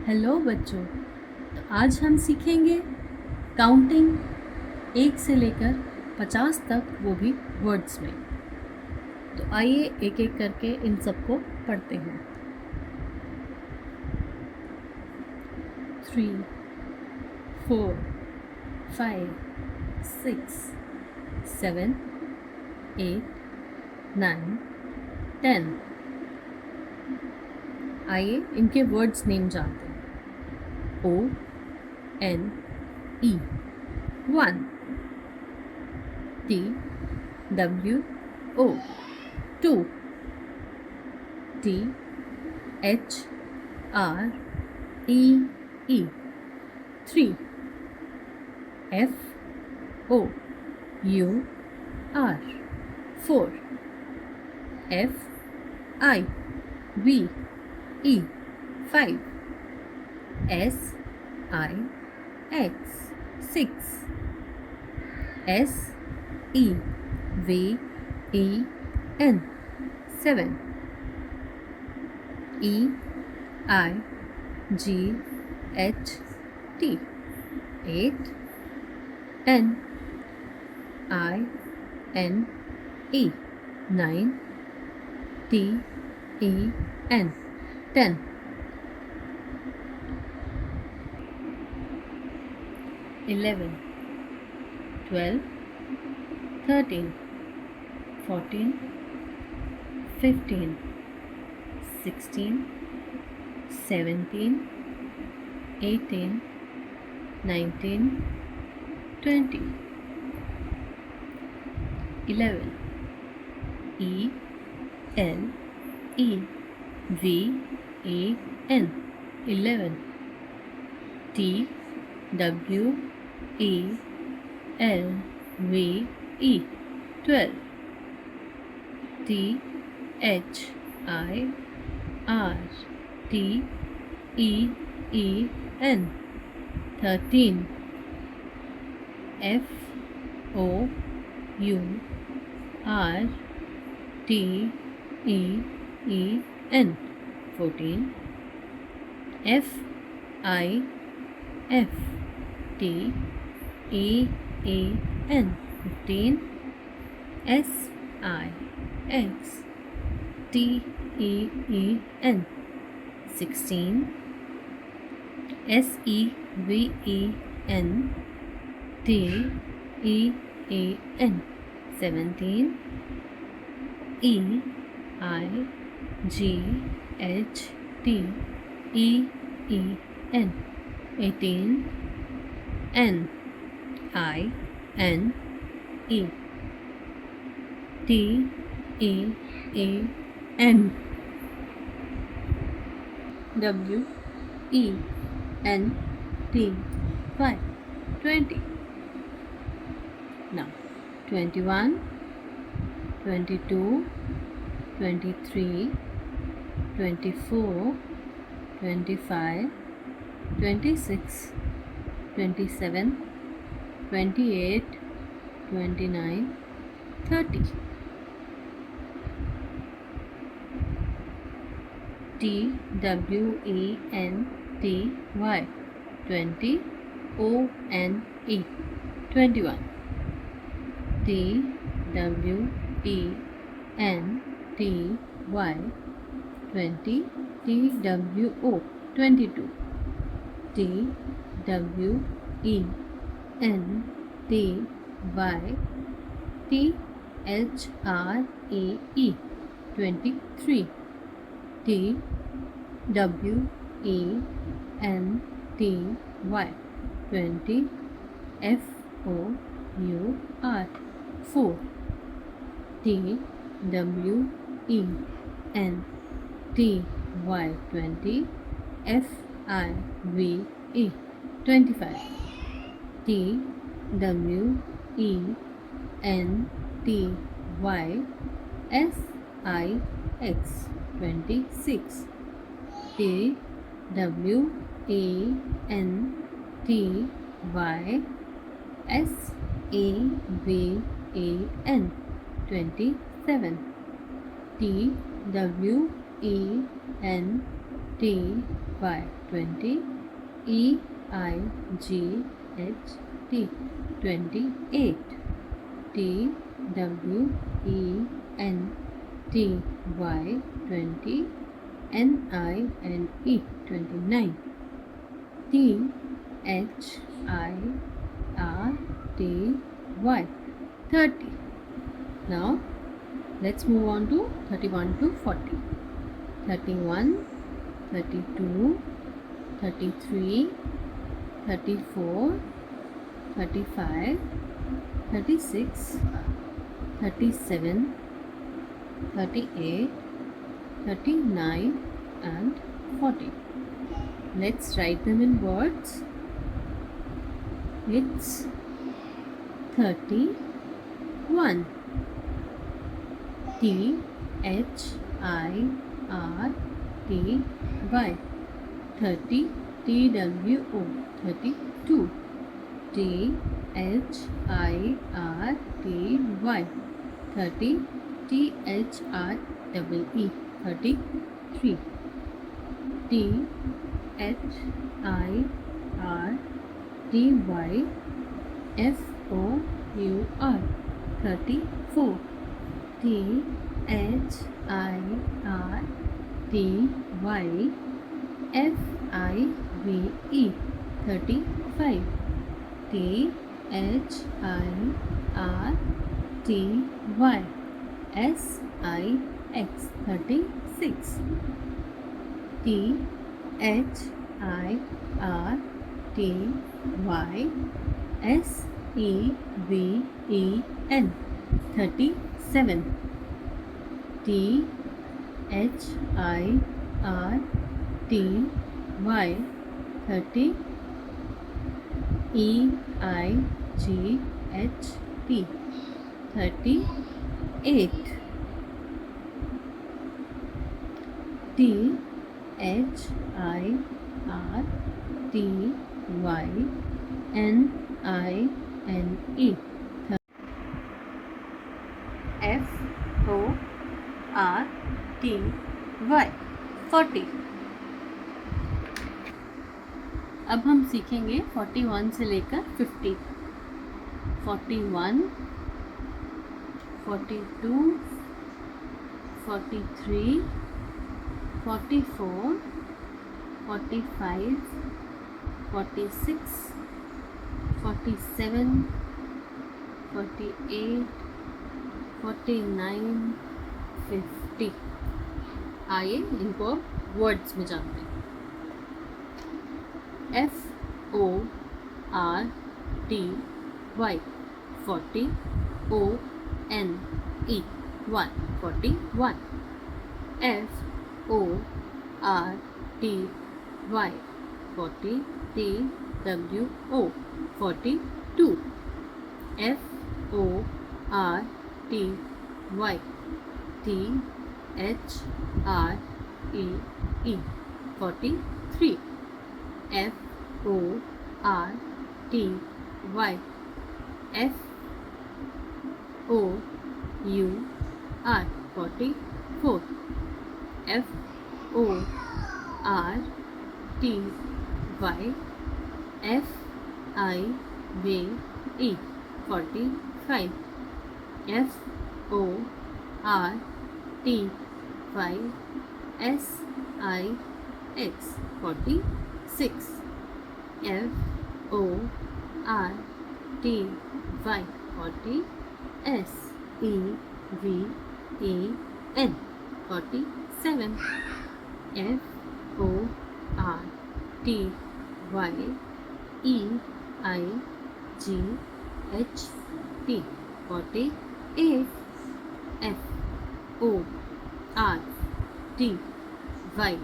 Hello बच्चों, तो आज हम सीखेंगे काउंटिंग 1 से लेकर 50 तक, वो भी वर्ड्स में। तो आइए एक एक करके इन सबको पढ़ते हैं। 3, 4, 5, 6, 7, 8, 9, 10। आइए इनके वर्ड्स नेम जानते हैं। ONE 1, TWO 2, THREE 3, FOUR 4, FIVE 5, SIX 6, SEVEN 7, EIGHT 8, NINE 9, TEN 10, 11, 12, 13, 14, 15, 16, 17, 18, 19, 20. 11, ELEVEN 11, TWELVE 12, THIRTEEN 13, FOURTEEN 14, FIFTEEN 15, SIXTEEN 16, SEVENTEEN 17, EIGHTEEN 18, NINE TEEN WENT 20. Now 21, 22, 23, 24, 25, 26, 27, 28, 29, 30. TWENTY 20, ONE 21. TWENTY 20, TWO 22, TWENTY THREE 23, TWENTY 20, FOUR 4, TWENTY 20, FIVE 25, TWENTY SIX 26, TWENTY SEVEN 27, TWENTY T Y 20, E I G H T 28, T W E N T Y 20, N I N E 29, T H I R T Y 30. Now let's move on to 31 to 40. 31, 32, 33, 34, 35, 36, 37, 38, 39 and 40. Let's write them in words. It's 31. T H I R T Y 30, T W O 32, T H I R T Y 30, T H R E E 33, T H I R T Y F O U R 34, T H I R T Y F I V E 35, T H I R T Y S I X 36, T H I R T Y S E V E N 37, T H I R T Y 30, E I G H T 38, T H I R T Y N I N E F O R T Y 40. अब हम सीखेंगे 41 से लेकर 50. 41, 42, 43, 44, 45, 46, 47, 48, 49, 50. आइए इनको words में जानते हैं. F O R T Y 40, O N E 1 41, F O R T Y 40, T W O 42, F O R T Y T H R E E 43, F O R T Y F O U R 44, F O R T Y F I V E 45, F O R T Y S I X 46, F O R T Y 40, S E V E N 47, F O R T Y E I G H T 48, F O R T Y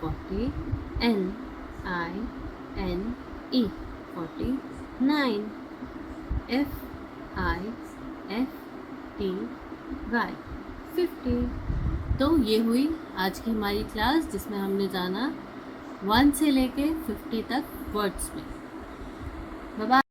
40, N I N E 49, F I F T Y 50. तो ये हुई आज की हमारी class जिसमें हमने जाना 1 से लेके 50 तक वर्ड्स में. Bye bye.